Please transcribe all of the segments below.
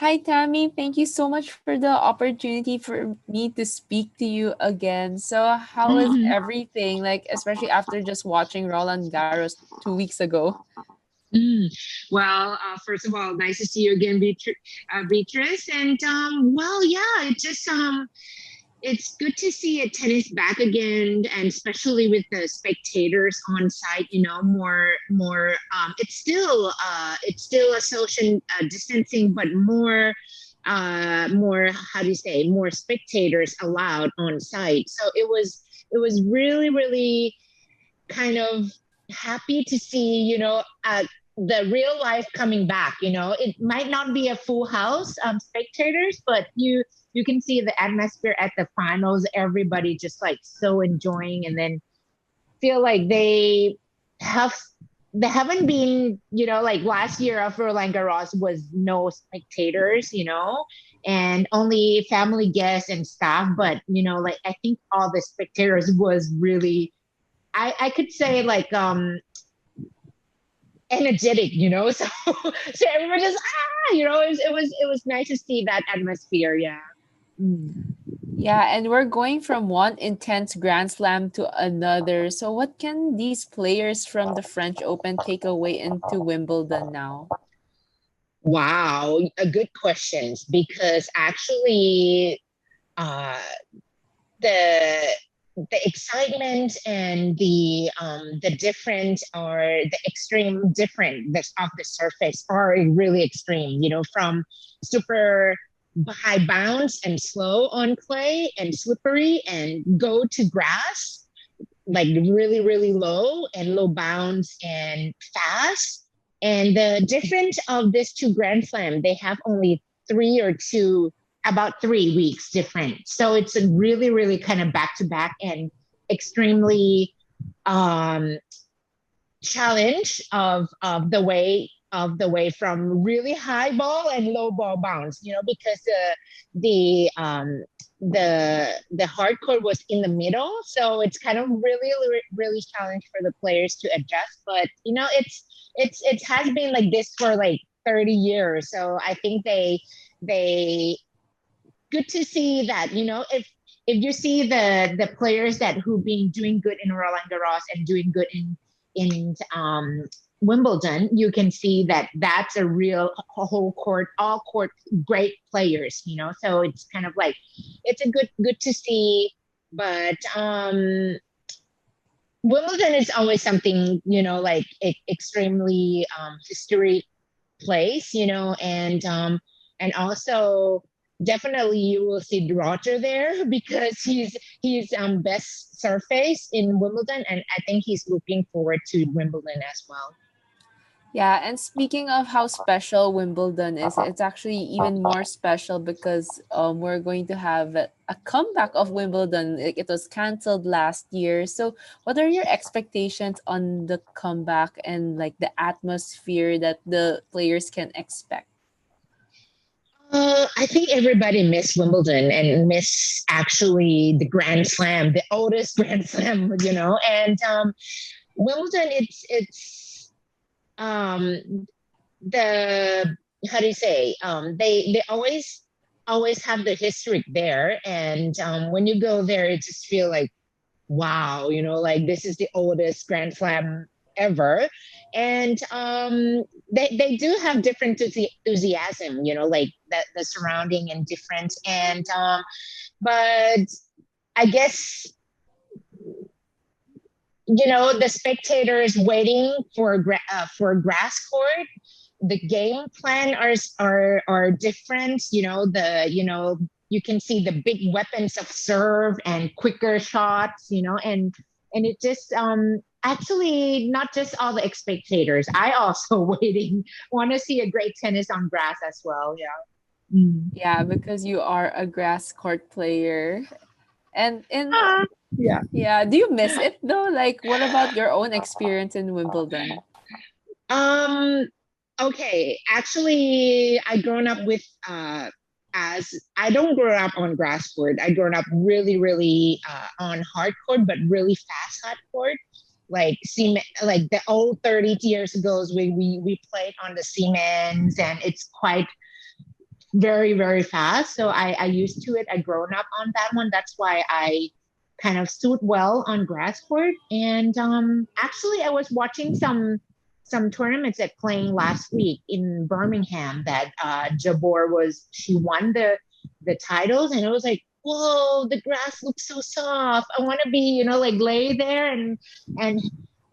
Hi, Tammy. Thank you so much for the opportunity for me to speak to you again. So, how was Mhm. everything? Like, especially after just watching Roland Garros 2 weeks ago. Mm. Well, first of all, nice to see you again, Beatrice. And well, yeah, it's good to see a tennis back again, and especially with the spectators on site. More. It's still a social distancing, but more. How do you say? More spectators allowed on site. So it was really, really kind of happy to see, the real life coming back. It might not be a full house spectators, but you can see the atmosphere at the finals. Everybody just like so enjoying, and then feel like have they haven't been, like last year of Roland Garros was no spectators, and only family guests and staff. But like I think all the spectators was really, I could say like energetic, so so everyone just it was nice to see that atmosphere. Yeah. Mm. Yeah, and we're going from one intense Grand Slam to another. So, what can these players from the French Open take away into Wimbledon now? Wow, a good questions, because actually uh the the excitement and the different, or the extreme different of the surface are really extreme, from super high bounce and slow on clay and slippery, and go to grass like really, really low and low bounce and fast. And the difference of these two Grand Slam, they have only about 3 weeks different. So it's a really, really kind of back to back and extremely um, challenge of the way from really high ball and low ball bounce, because the hard court was in the middle, so it's kind of really, really challenge for the players to adjust. But it has been like this for like 30 years, so I think they good to see that, if you see the players that who've been doing good in Roland Garros and doing good in Wimbledon, you can see that that's a real whole court, all court great players. So it's kind of like it's a good to see. But Wimbledon is always something, like extremely historic place, and also definitely you will see Roger there because he's best surface in Wimbledon, and I think he's looking forward to Wimbledon as well. Yeah, and speaking of how special Wimbledon is, it's actually even more special because we're going to have a comeback of Wimbledon. Like, it was canceled last year. So, what are your expectations on the comeback and like the atmosphere that the players can expect? I think everybody missed Wimbledon and miss actually the Grand Slam, the oldest Grand Slam, and Wimbledon, it's the how do you say, they always have the history there, and when you go there it just feel like wow, like this is the oldest Grand Slam ever. And they do have different enthusiasm, like the surrounding and different. And but I guess, the spectators waiting for a grass court. The game plan are different. You can see the big weapons of serve and quicker shots. And it just actually not just all the spectators. I also waiting want to see a great tennis on grass as well. Yeah. Mm. Yeah, because you are a grass court player. And in Yeah. yeah, do you miss it though? Like, what about your own experience in Wimbledon? Um, okay. Actually, I grown up with as I don't grow up on grass court. I grown up really, really on hard court, but really fast hard court. Like cement, like the old 30 years ago, we played on the cements, and it's quite very, very fast. So I used to it. I grown up on that one. That's why I kind of stood well on grass court. And actually, I was watching some tournaments that playing last week in Birmingham that Jabor was she won the titles, and it was like, whoa, the grass looks so soft. I want to be, like lay there and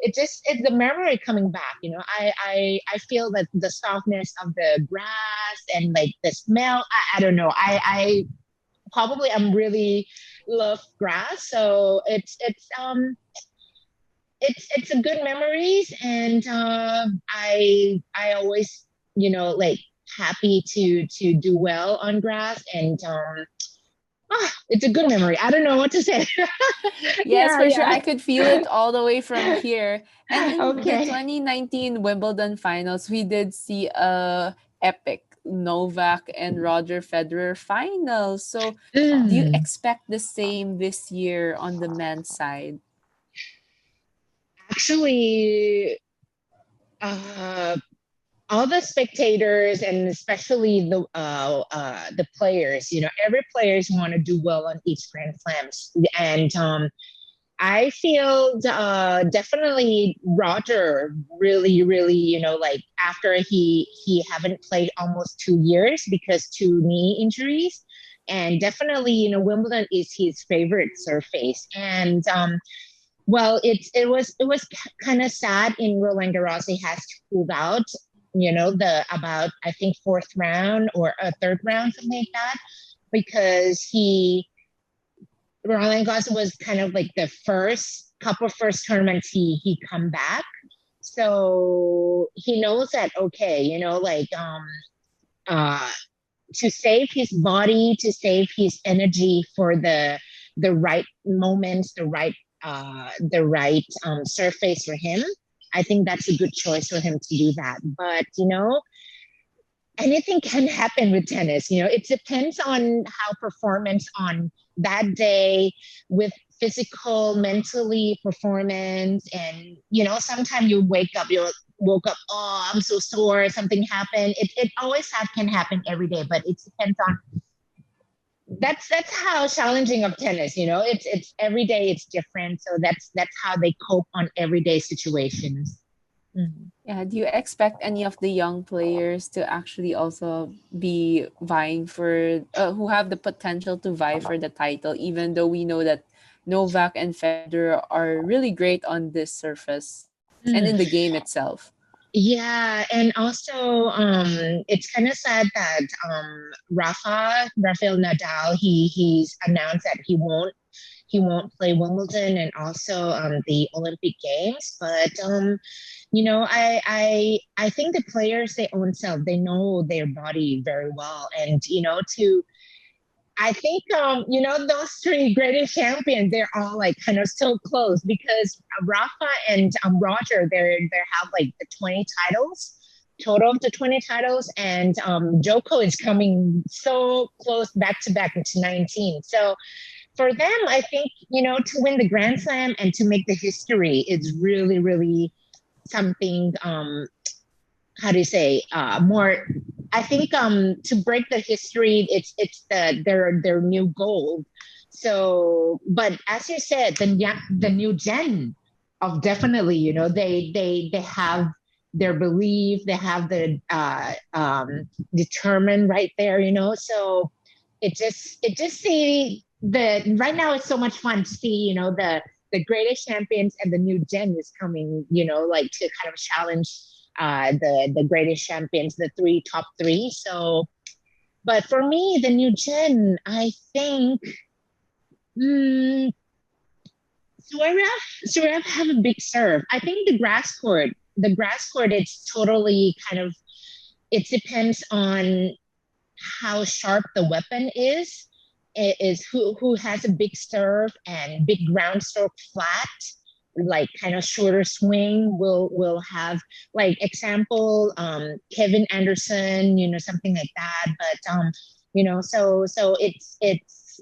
it's the memory coming back. I feel that the softness of the grass and like the smell. I don't know. I probably I'm really love grass, so it's a good memories, and I always like happy to do well on grass, and it's a good memory. I don't know what to say. Yes, Yeah, for sure. yeah. I could feel it all the way from here. And in the Okay. 2019 Wimbledon finals, we did see a epic Novak and Roger Federer final. So, do you Mm. expect the same this year on the men's side? Actually, uh, all the spectators and especially the players, every players want to do well on each Grand Slams, and I feel definitely Roger really, really, like after he haven't played almost 2 years because two knee injuries, and definitely Wimbledon is his favorite surface, and well, it was kind of sad in Roland Garros. He has to pull out, the about I think fourth round or a third round, something like that, because he Roland Garros was kind of like the first tournaments he come back. So he knows that okay, like uh to save his body, to save his energy for the right moments, the right surface for him. I think that's a good choice for him to do that. But anything can happen with tennis. It depends on how performance on that day with physical, mentally performance. And, sometimes you wake up, you woke up, oh, I'm so sore, something happened. It always can happen every day, but it depends on that's how challenging of tennis, it's every day it's different. So that's how they cope on everyday situations. Mhm. Yeah, do you expect any of the young players to actually also be vying for, who have the potential to vie for the title, even though we know that Novak and Federer are really great on this surface and in the Mm. game itself? Yeah, and also it's kind of sad that Rafael Nadal he's announced that he won't play Wimbledon and also the Olympic Games. But I think the players their own self they know their body very well, and to I think those three greatest champions they're all like kind of so close because Rafa and Roger they have like the 20 titles total of the 20 titles, and Joko is coming so close back to back into 19. So for them, I think to win the Grand Slam and to make the history is really really something. How do you say more I think to break the history it's their new goal. So but as you said the new gen of definitely they have their belief, they have the determined right there, so it just see the right now it's so much fun to see the greatest champions and the new gen is coming, like to kind of challenge the greatest champions, the top three. So, but for me, the new gen, I think mm, Zverev have a big serve. I think the grass court, it's totally kind of. It depends on how sharp the weapon is who has a big serve and big ground stroke flat, like kind of shorter swing will have like example Kevin Anderson, something like that. But so it's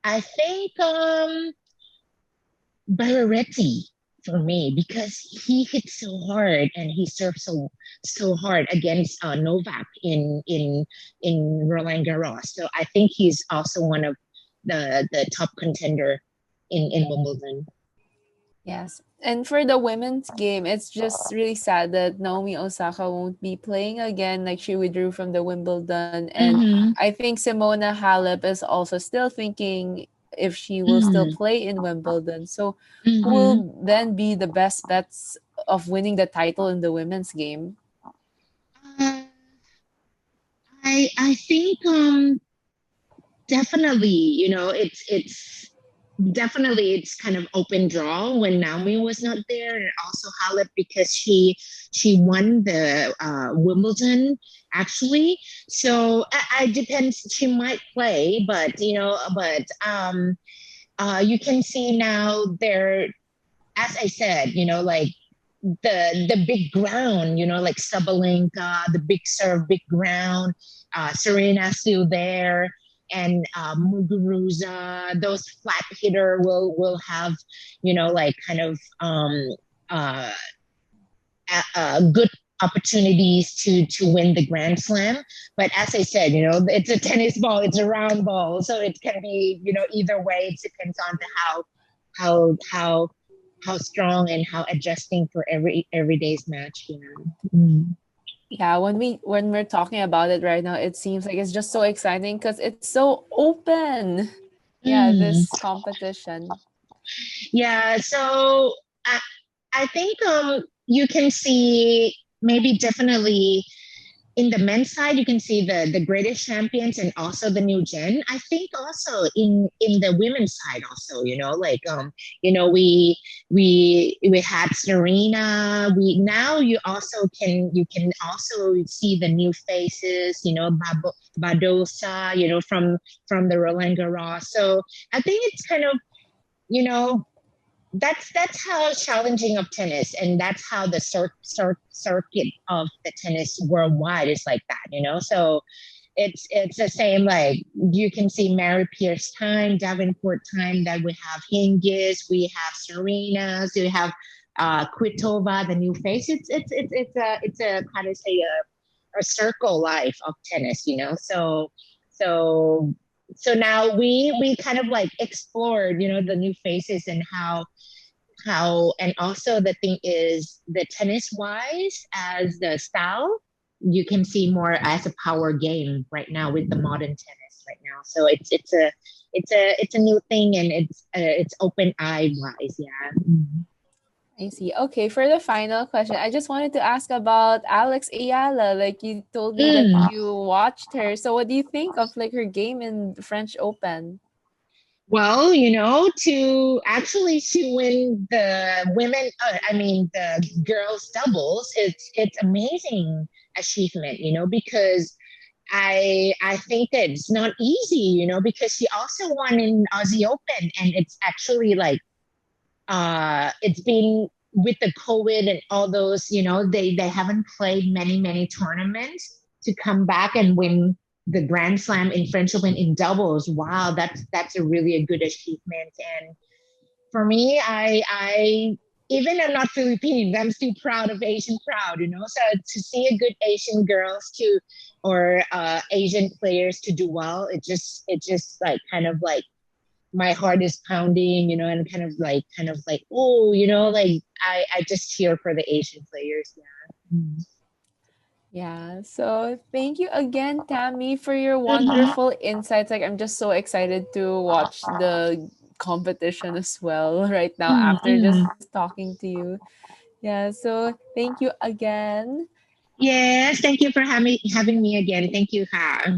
I think Berretti. for me because he hits so hard and he serves so hard against Novak in Roland Garros. So I think he's also one of the top contender in Wimbledon. Yes. And for the women's game, it's just really sad that Naomi Osaka won't be playing again. Like she withdrew from the Wimbledon. And Mm-hmm. I think Simona Halep is also still thinking if she will still Mm-hmm. play in Wimbledon. So who Mm-hmm. will then be the best bets of winning the title in the women's game? Uh, I think definitely, it's definitely it's kind of open draw when Naomi was not there, and also Halep because she won the Wimbledon actually. So I depends. She might play, but you can see now there, as I said, like the big ground, like Sabalenka, the big serve, big ground, Serena still there, and Muguruza, those flat hitter will have, like kind of uh, good opportunities to win the Grand Slam. But as I said, it's a tennis ball, it's a round ball, so it can be, either way. It depends on the how how how strong and how adjusting for every day's match. Yeah, when we're talking about it right now, it seems like it's just so exciting because it's so open. Yeah, Mm. this competition. Yeah, so I think you can see maybe definitely in the men's side, you can see the greatest champions and also the new gen. I think also in the women's side also, like we had Serena. We now you can also see the new faces, Badosa, from the Roland Garros. So I think it's kind of, you know that's how challenging of tennis, and that's how the circuit of the tennis worldwide is like that. So it's the same. Like you can see Mary Pierce time, Davenport time, that we have Hingis, we have Serena's, we have Kvitova, the new face. It's a how to say a circle life of tennis. So so now we kind of like explored, the new faces, and and also the thing is the tennis wise as the style, you can see more as a power game right now with the modern tennis right now. So it's a new thing, and it's open eye wise. Yeah. I see. Okay, for the final question, I just wanted to ask about Alex Ayala. Like you told me that Mm. you watched her. So what do you think of like her game in the French Open? Well, to win the women, I mean the girls doubles, it's amazing achievement, because I think that it's not easy, because she also won in Aussie Open, and it's actually like it's been with the COVID and all those, they haven't played many tournaments to come back and win the Grand Slam in French Open in doubles. Wow, that's a good achievement. And for me, I even I'm not Filipino, I'm still proud of Asian proud, So to see a good Asian girls to or Asian players to do well, it just like kind of like my heart is pounding, and kind of like, oh, like I just cheer for the Asian players. Yeah. Yeah. So thank you again, Tammy, for your Mm-hmm. wonderful insights. Like I'm just so excited to watch the competition as well right now after Mm-hmm. just talking to you. Yeah. So thank you again. Yes, thank you for having me again. Thank you, Ha.